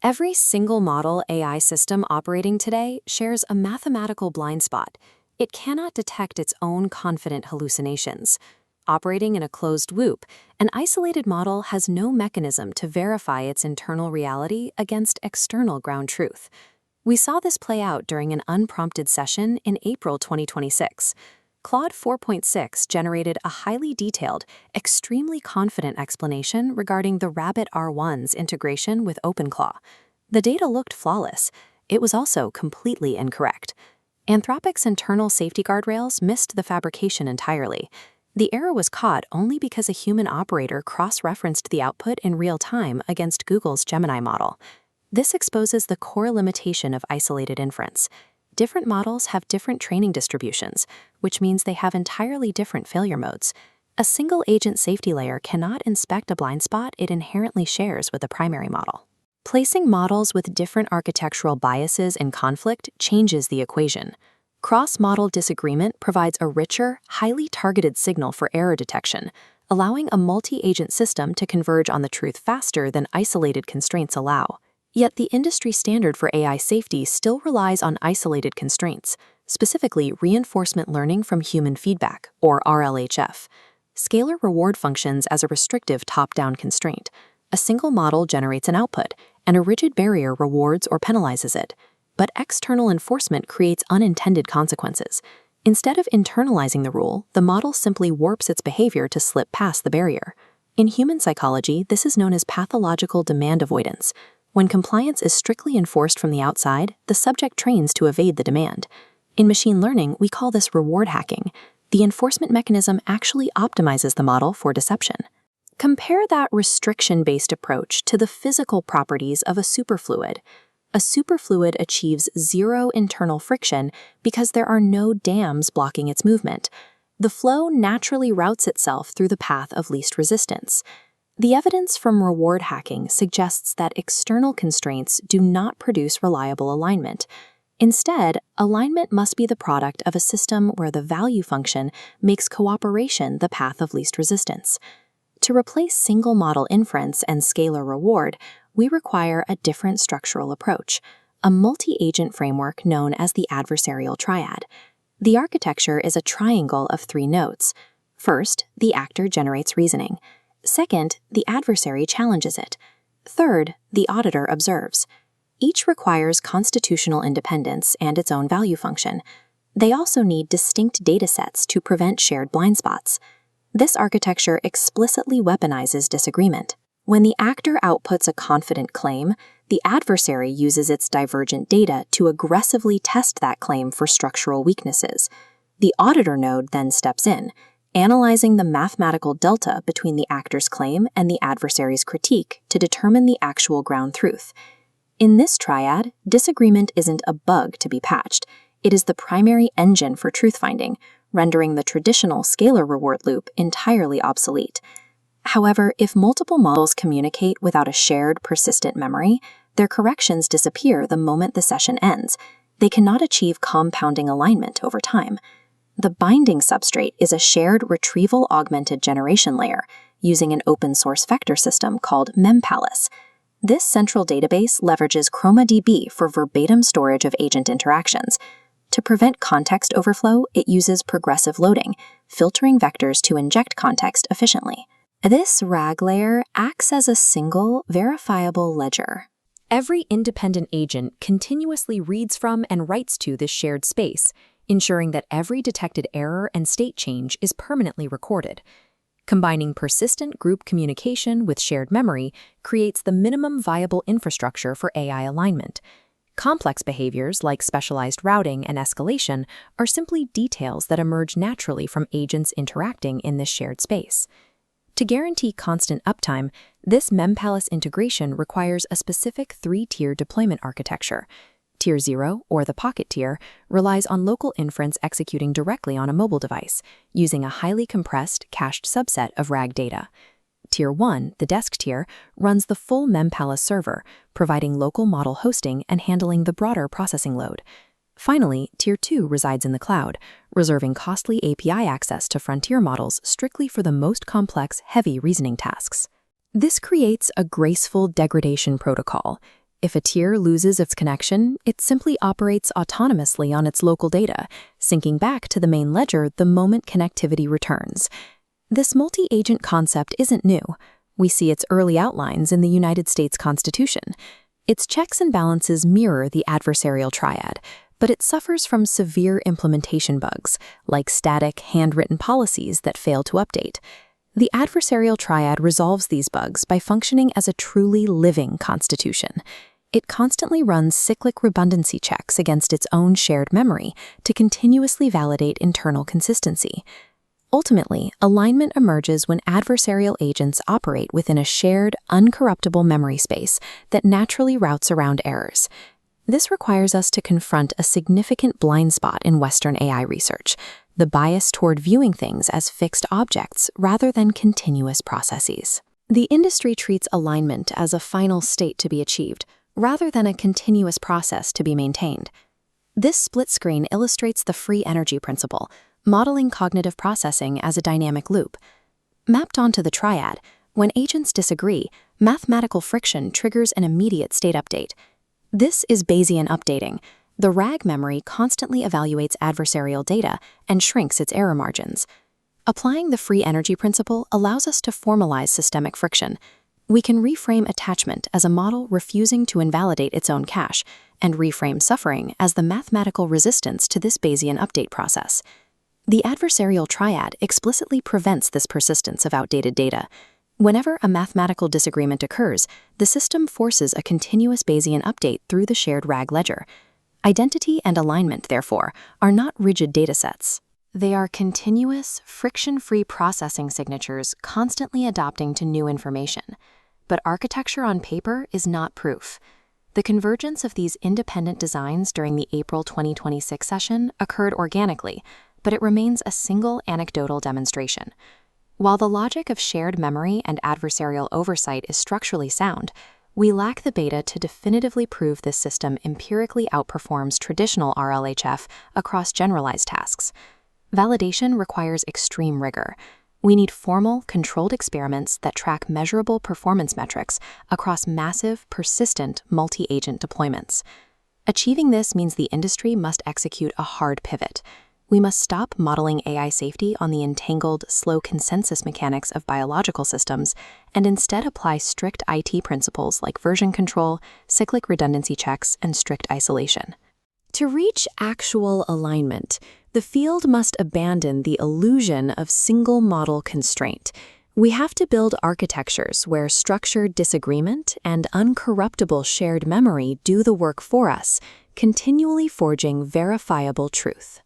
Every single model AI system operating today shares a mathematical blind spot. It cannot detect its own confident hallucinations. Operating in a closed loop, an isolated model has no mechanism to verify its internal reality against external ground truth. We saw this play out during an unprompted session in April 2026. Claude 4.6 generated a highly detailed, extremely confident explanation regarding the Rabbit R1's integration with OpenClaw. The data looked flawless. It was also completely incorrect. Anthropic's internal safety guardrails missed the fabrication entirely. The error was caught only because a human operator cross-referenced the output in real time against Google's Gemini model. This exposes the core limitation of isolated inference. Different models have different training distributions, which means they have entirely different failure modes. A single agent safety layer cannot inspect a blind spot it inherently shares with the primary model. Placing models with different architectural biases in conflict changes the equation. Cross-model disagreement provides a richer, highly targeted signal for error detection, allowing a multi-agent system to converge on the truth faster than isolated constraints allow. Yet the industry standard for AI safety still relies on isolated constraints, specifically reinforcement learning from human feedback, or RLHF. Scalar reward functions as a restrictive top-down constraint. A single model generates an output, and a rigid barrier rewards or penalizes it. But external enforcement creates unintended consequences. Instead of internalizing the rule, the model simply warps its behavior to slip past the barrier. In human psychology, this is known as pathological demand avoidance. When compliance is strictly enforced from the outside, the subject trains to evade the demand. In machine learning, we call this reward hacking. The enforcement mechanism actually optimizes the model for deception. Compare that restriction-based approach to the physical properties of a superfluid. A superfluid achieves zero internal friction because there are no dams blocking its movement. The flow naturally routes itself through the path of least resistance. The evidence from reward hacking suggests that external constraints do not produce reliable alignment. Instead, alignment must be the product of a system where the value function makes cooperation the path of least resistance. To replace single model inference and scalar reward, we require a different structural approach, a multi-agent framework known as the adversarial triad. The architecture is a triangle of three nodes. First, the actor generates reasoning. Second, the adversary challenges it. Third, the auditor observes. Each requires constitutional independence and its own value function. They also need distinct datasets to prevent shared blind spots. This architecture explicitly weaponizes disagreement. When the actor outputs a confident claim, the adversary uses its divergent data to aggressively test that claim for structural weaknesses. The auditor node then steps in, analyzing the mathematical delta between the actor's claim and the adversary's critique to determine the actual ground truth. In this triad, disagreement isn't a bug to be patched. It is the primary engine for truth-finding, rendering the traditional scalar reward loop entirely obsolete. However, if multiple models communicate without a shared, persistent memory, their corrections disappear the moment the session ends. They cannot achieve compounding alignment over time. The binding substrate is a shared retrieval-augmented generation layer using an open-source vector system called MemPalace. This central database leverages ChromaDB for verbatim storage of agent interactions. To prevent context overflow, it uses progressive loading, filtering vectors to inject context efficiently. This RAG layer acts as a single, verifiable ledger. Every independent agent continuously reads from and writes to this shared space, ensuring that every detected error and state change is permanently recorded. Combining persistent group communication with shared memory creates the minimum viable infrastructure for AI alignment. Complex behaviors like specialized routing and escalation are simply details that emerge naturally from agents interacting in this shared space. To guarantee constant uptime, this MemPalace integration requires a specific three-tier deployment architecture. Tier 0, or the Pocket tier, relies on local inference executing directly on a mobile device, using a highly compressed, cached subset of RAG data. Tier 1, the Desk tier, runs the full MemPalace server, providing local model hosting and handling the broader processing load. Finally, Tier 2 resides in the cloud, reserving costly API access to frontier models strictly for the most complex, heavy reasoning tasks. This creates a graceful degradation protocol. If a tier loses its connection, it simply operates autonomously on its local data, syncing back to the main ledger the moment connectivity returns. This multi-agent concept isn't new. We see its early outlines in the United States Constitution. Its checks and balances mirror the adversarial triad, but it suffers from severe implementation bugs, like static, handwritten policies that fail to update. The adversarial triad resolves these bugs by functioning as a truly living constitution. It constantly runs cyclic redundancy checks against its own shared memory to continuously validate internal consistency. Ultimately, alignment emerges when adversarial agents operate within a shared, uncorruptible memory space that naturally routes around errors. This requires us to confront a significant blind spot in Western AI research, the bias toward viewing things as fixed objects rather than continuous processes. The industry treats alignment as a final state to be achieved, rather than a continuous process to be maintained. This split screen illustrates the free energy principle, modeling cognitive processing as a dynamic loop. Mapped onto the triad, when agents disagree, mathematical friction triggers an immediate state update. This is Bayesian updating. The RAG memory constantly evaluates adversarial data and shrinks its error margins. Applying the free energy principle allows us to formalize systemic friction. We can reframe attachment as a model refusing to invalidate its own cache, and reframe suffering as the mathematical resistance to this Bayesian update process. The adversarial triad explicitly prevents this persistence of outdated data. Whenever a mathematical disagreement occurs, the system forces a continuous Bayesian update through the shared RAG ledger. Identity and alignment, therefore, are not rigid datasets. They are continuous, friction-free processing signatures constantly adapting to new information. But architecture on paper is not proof. The convergence of these independent designs during the April 2026 session occurred organically, but it remains a single anecdotal demonstration. While the logic of shared memory and adversarial oversight is structurally sound, we lack the data to definitively prove this system empirically outperforms traditional RLHF across generalized tasks. Validation requires extreme rigor. We need formal, controlled experiments that track measurable performance metrics across massive, persistent, multi-agent deployments. Achieving this means the industry must execute a hard pivot. We must stop modeling AI safety on the entangled, slow consensus mechanics of biological systems and instead apply strict IT principles like version control, cyclic redundancy checks, and strict isolation. To reach actual alignment, the field must abandon the illusion of single model constraint. We have to build architectures where structured disagreement and uncorruptible shared memory do the work for us, continually forging verifiable truth.